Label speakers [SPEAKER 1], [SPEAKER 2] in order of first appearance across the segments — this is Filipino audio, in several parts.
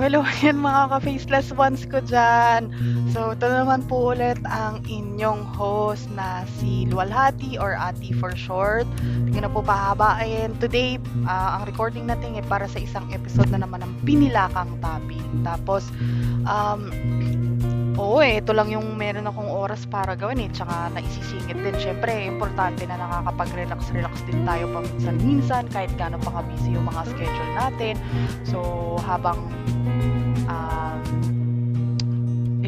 [SPEAKER 1] hello yan mga ka-faceless ones ko dyan. So, ito naman po ulit ang inyong host na si Luwalhati or Ati for short. Hindi na po pahabain. Today, ang recording natin ay para sa isang episode na naman ng Pinilakang Topic. Tapos, ito lang yung meron akong oras para gawin tsaka naisisingit din. Syempre, importante na nakakapag-relax din tayo paminsan-minsan kahit gaano pa ka-busy yung mga schedule natin. So, habang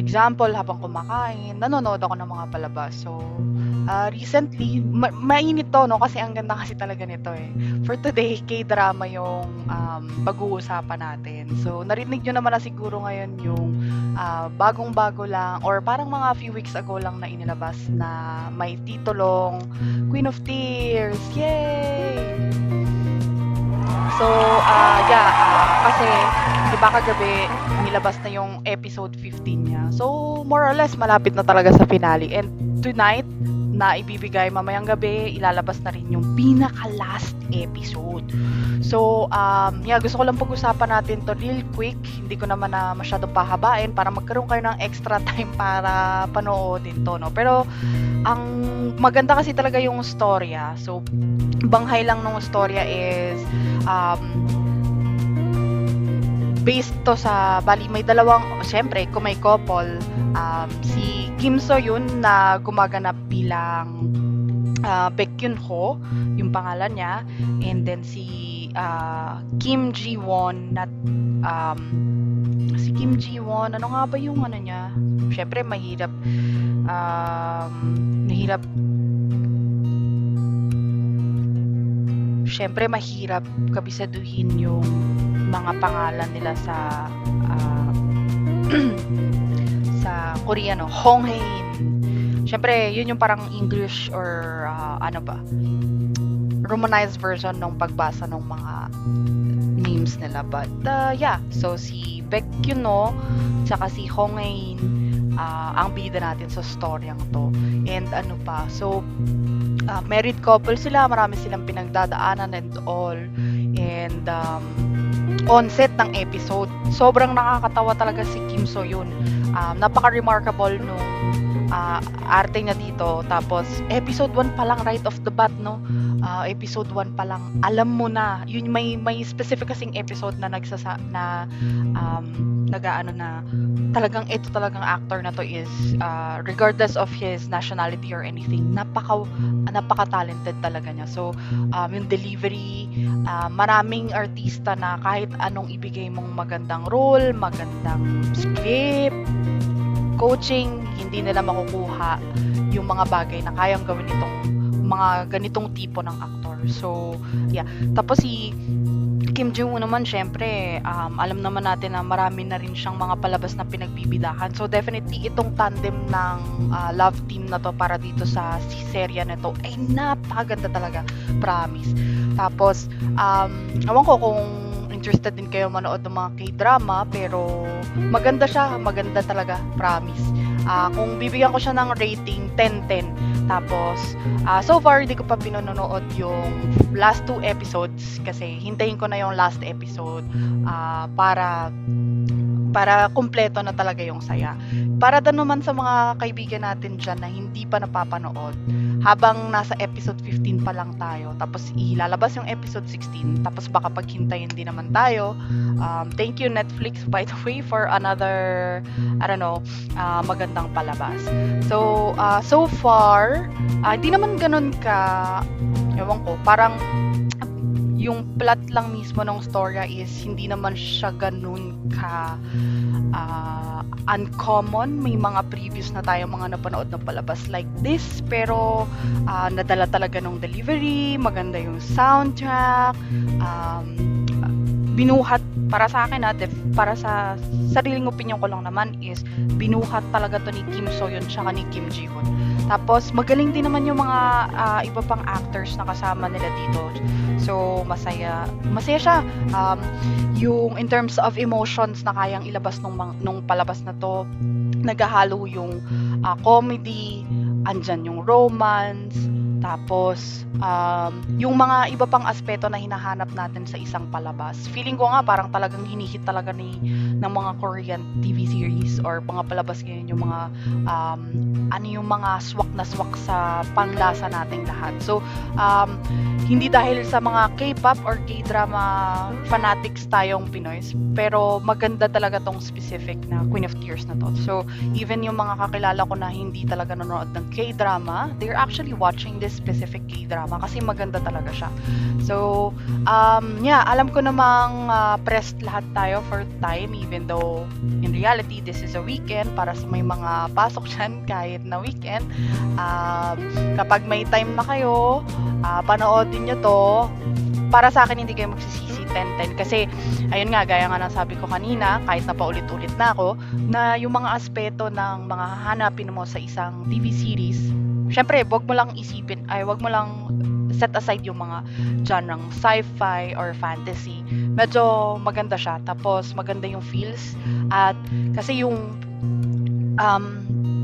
[SPEAKER 1] example, habang kumakain, nanonood ako ng mga palabas. So, recently, mainit to, no? Kasi ang ganda kasi talaga nito eh. For today, K-drama yung pag-uusapan natin. So, narinig nyo naman na siguro ngayon yung bagong-bago lang or parang mga few weeks ago lang na inilabas na may titulong Queen of Tears. Yay! So, kasi di ba kagabi nilabas na yung episode 15 niya. So, more or less malapit na talaga sa finale. And tonight, na ibibigay mamayang gabi, ilalabas na rin yung pinaka-last episode. So, gusto ko lang pag-usapan natin to real quick. Hindi ko naman na masyadong pahabain para magkaroon kayo ng extra time para panoodin to, no? Pero, ang maganda kasi talaga yung storya. So, banghay lang nung storya is based to sa bali may dalawang, syempre kung may couple, si Kim So Yoon na gumaganap bilang Baekhyun Ho yung pangalan niya, and then si Kim Ji Won na si Kim Ji Won, ano nga ba yung ano niya? Syempre mahirap kabisaduhin yung mga pangalan nila sa sa Koreano. Hong Hae-in. Syempre, yun yung parang English or romanized version ng pagbasa ng mga names nila. But so si Baekhyun No tsaka si Hong Hae-in ang bida natin sa storyang to. And so married couple sila, marami silang pinagdadaanan and all. And onset ng episode, sobrang nakakatawa talaga si Kim So Yoon. Napaka-remarkable nung arte niya dito. Tapos episode 1 pa lang, right off the bat, no? Episode 1 pa lang, alam mo na, yun may specific kasing episode na talagang actor na to is regardless of his nationality or anything, napaka-talented talaga niya. So, yung delivery, maraming artista na kahit anong ibigay mong magandang role, magandang script, coaching, hindi nila makukuha yung mga bagay na kayang gawin itong mga ganitong tipo ng aktor. So, tapos si Kim Ji Won naman, syempre, alam naman natin na marami na rin siyang mga palabas na pinagbibidahan. So, definitely, itong tandem ng love team na to para dito sa serya na to ay napakaganda talaga. Promise. Tapos, ewan ko kung interested din kayo manood ng mga K-drama, pero maganda siya. Maganda talaga. Promise. Kung bibigyan ko siya ng rating, 10-10. Tapos, so far, hindi ko pa pinanonood yung last 2 episodes kasi hintayin ko na yung last episode para kumpleto na talaga yung saya. Para din naman sa mga kaibigan natin dyan na hindi pa napapanood, habang nasa episode 15 pa lang tayo, tapos ilalabas yung episode 16, tapos baka paghintayin din naman tayo. Thank you Netflix, by the way, for another, magandang palabas. So, so far, hindi naman ganun ka, ewan ko, parang yung plot lang mismo ng storya is hindi naman siya ganun ka uncommon. May mga previous na tayo mga napanood na palabas like this, pero nadala talaga ng delivery, maganda yung soundtrack, binuhat para sa akin, para sa sariling opinion ko lang naman is binuhat talaga to ni Kim So Yoon tsaka ni Kim Ji Hoon. Tapos magaling din naman yung mga iba pang actors na kasama nila dito. So masaya siya. Yung in terms of emotions na kayang ilabas nung palabas na to, naghahalo yung comedy, andyan yung romance, Tapos, yung mga iba pang aspeto na hinahanap natin sa isang palabas. Feeling ko nga parang talagang hinihit talaga ng mga Korean TV series or mga palabas ngayon yung mga ano yung mga swak na swak sa panlasa nating lahat. So, hindi dahil sa mga K-pop or K-drama fanatics tayong Pinoys, pero maganda talaga tong specific na Queen of Tears na to. So, even yung mga kakilala ko na hindi talaga nanonood ng K-drama, they're actually watching this specific K-drama kasi maganda talaga siya. So, yeah, alam ko namang pressed lahat tayo for time, even though in reality, this is a weekend para sa may mga pasok dyan kahit na weekend. Kapag may time na kayo, panoodin nyo to. Para sa akin, hindi kayo magsisisi 10-10 kasi ayun nga, gaya nga ng sabi ko kanina, kahit na paulit-ulit na ako, na yung mga aspeto ng mga hahanapin mo sa isang TV series, syempre, wag mo lang set aside yung mga genre sci-fi or fantasy. Medyo maganda siya. Tapos, maganda yung feels. At, kasi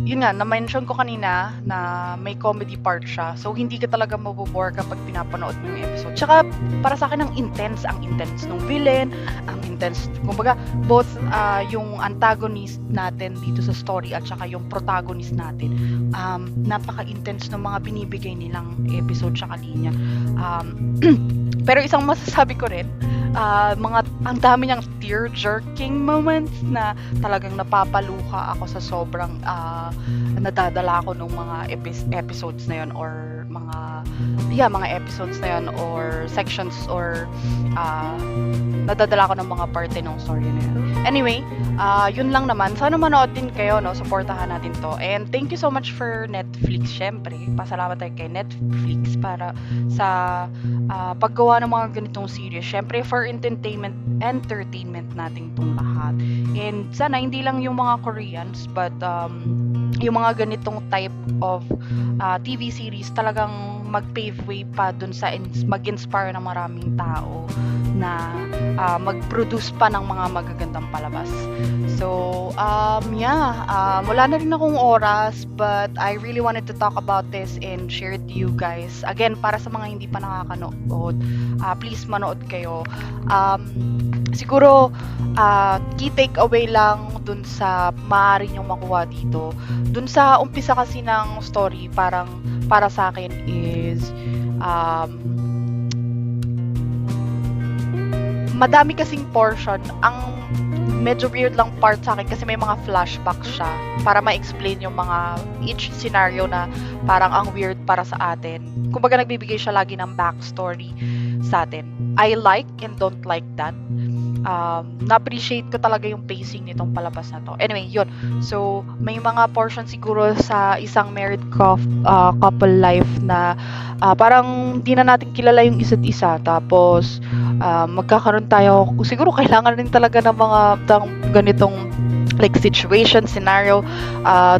[SPEAKER 1] yun nga, na-mention ko kanina na may comedy part siya. So, hindi ka talaga mabobore kapag pinapanood mo yung episode. Tsaka, para sa akin, ang intense ng villain, ang intense, kumbaga, both yung antagonist natin dito sa story at saka yung protagonist natin. Napaka-intense ng mga binibigay nilang episode tsaka linya. Pero isang masasabi ko rin, ang dami niyang tear-jerking moments na talagang napapaluha ako sa sobrang nadadala ako ng mga episodes na yon or mga episodes na yon or sections or nadadala ako ng mga parte ng story na yun. Anyway, yun lang naman. Sana manood din kayo, no? Supportahan natin to. And thank you so much for Netflix, syempre. Pasalamat tayo kay Netflix para sa paggawa ng mga ganitong series. Syempre, for entertainment nating itong lahat. And sana, hindi lang yung mga Koreans, but yung mga ganitong type of TV series talagang mag-pave way pa dun sa mag-inspire ng maraming tao na mag-produce pa ng mga magagandang palabas. So, wala na rin akong oras, but I really wanted to talk about this and share it to you guys. Again, para sa mga hindi pa nakakanood, please manood kayo. Siguro, key takeaway lang dun sa maaari nyong makuha dito. Dun sa umpisa kasi ng story, parang para sa akin is madami kasing portion. Ang medyo weird lang part sa akin kasi may mga flashbacks siya para ma-explain yung mga each scenario na parang ang weird para sa atin. Kumbaga nagbibigay siya lagi ng backstory sa atin. I like and don't like that. Na-appreciate ko talaga yung pacing nitong palabas na to. Anyway, yun. So, may mga portion siguro sa isang married couple life na parang di na natin kilala yung isa't isa. Tapos, magkakaroon tayo, siguro kailangan rin talaga ng mga ganitong like situation, scenario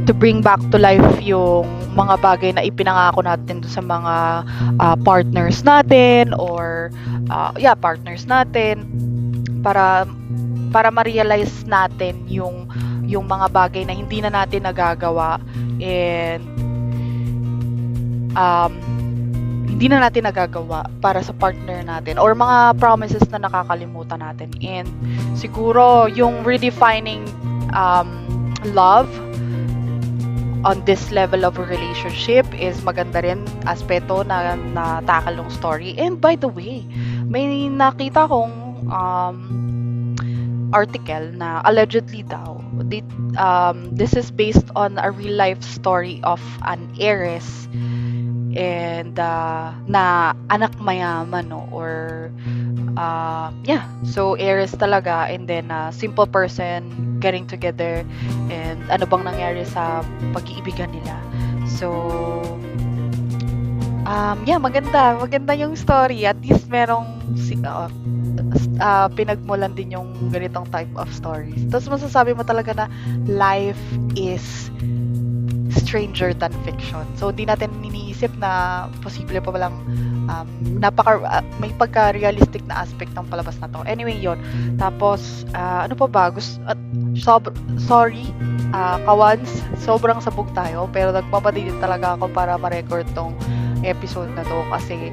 [SPEAKER 1] to bring back to life yung mga bagay na ipinangako natin sa mga partners natin or partners natin para ma-realize natin yung mga bagay na hindi na natin nagagawa and hindi na natin nagagawa para sa partner natin or mga promises na nakakalimutan natin. And siguro yung redefining love on this level of a relationship is maganda rin aspeto na tackle ng story. And by the way, may nakita kong article na allegedly daw this is based on a real life story of an heiress and na anak mayaman, no? Or so heiress talaga and then simple person getting together and ano bang nangyari sa pag-iibigan nila. So maganda yung story. At least merong pinagmulan din yung ganitong type of stories. Tapos masasabi mo talaga na life is stranger than fiction. So, di natin iniisip na posible pa walang may pagka-realistic na aspect ng palabas na to. Anyway, yon. Tapos, ano pa ba? Sorry, kawans, sobrang sabog tayo, pero nagmamadali talaga ako para ma-record tong episode na to kasi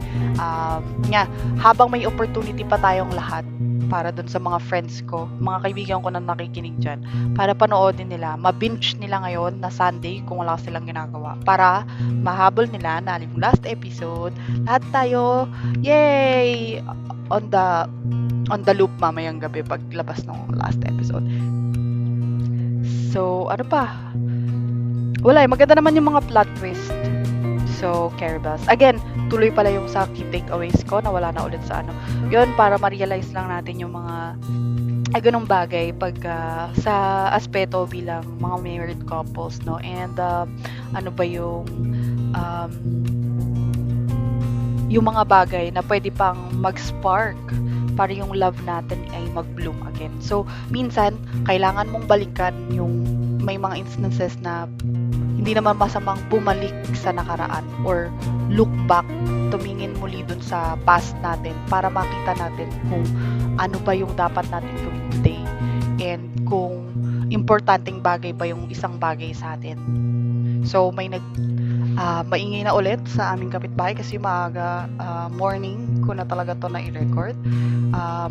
[SPEAKER 1] nga habang may opportunity pa tayong lahat para dun sa mga friends ko, mga kaibigan ko na nakikinig dyan, para panoodin nila, mabinge nila ngayon na Sunday kung wala silang ginagawa, para mahabol nila na yung last episode, lahat tayo, yay! On the loop mamayang gabi paglabas ng last episode. So, ano pa? Wala maganda naman yung mga plot twist. So, Caribels. Again, tuloy pala yung sa key takeaways ko na wala na ulit sa ano. Yun, para ma-realize lang natin yung mga ganong bagay pag sa aspeto bilang mga married couples, no? And ano ba yung mga bagay na pwede pang mag-spark para yung love natin ay mag-bloom again. So, minsan, kailangan mong balikan yung may mga instances na hindi naman masamang bumalik sa nakaraan or look back, tumingin muli dun sa past natin para makita natin kung ano ba yung dapat natin gawin today and kung importanteng bagay ba yung isang bagay sa atin. So, maingay na ulit sa aming kapitbahay kasi maaga morning ko na talaga to na i-record.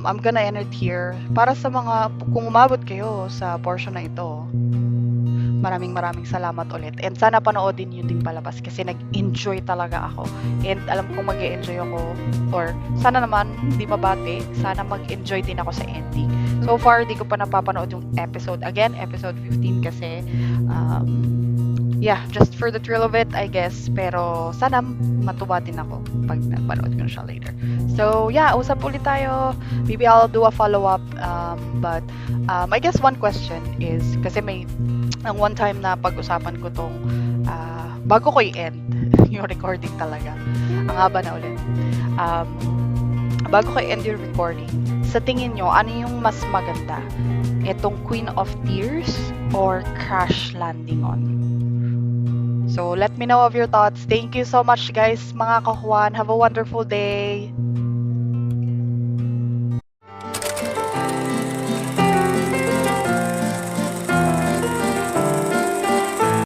[SPEAKER 1] I'm gonna end it here. Para sa mga, kung umabot kayo sa portion na ito, maraming salamat ulit. And sana panoodin yun din palabas kasi nag-enjoy talaga ako. And alam kong mag-enjoy ako or sana naman hindi mabate, sana mag-enjoy din ako sa ending. So far, di ko pa napapanood yung episode. Again, episode 15 kasi just for the thrill of it, I guess. Pero sana matuwa din ako pag napanood ko na siya later. So, usap ulit tayo. Maybe I'll do a follow-up. But I guess one question is, kasi ang one time na pag-usapan ko tong bago ko i-end yung recording talaga. Ang haba na ulit. Bago ko i-end yung recording, sa tingin nyo, ano yung mas maganda? Itong Queen of Tears or Crash Landing On? So, let me know of your thoughts. Thank you so much, guys, mga kahuan. Have a wonderful day.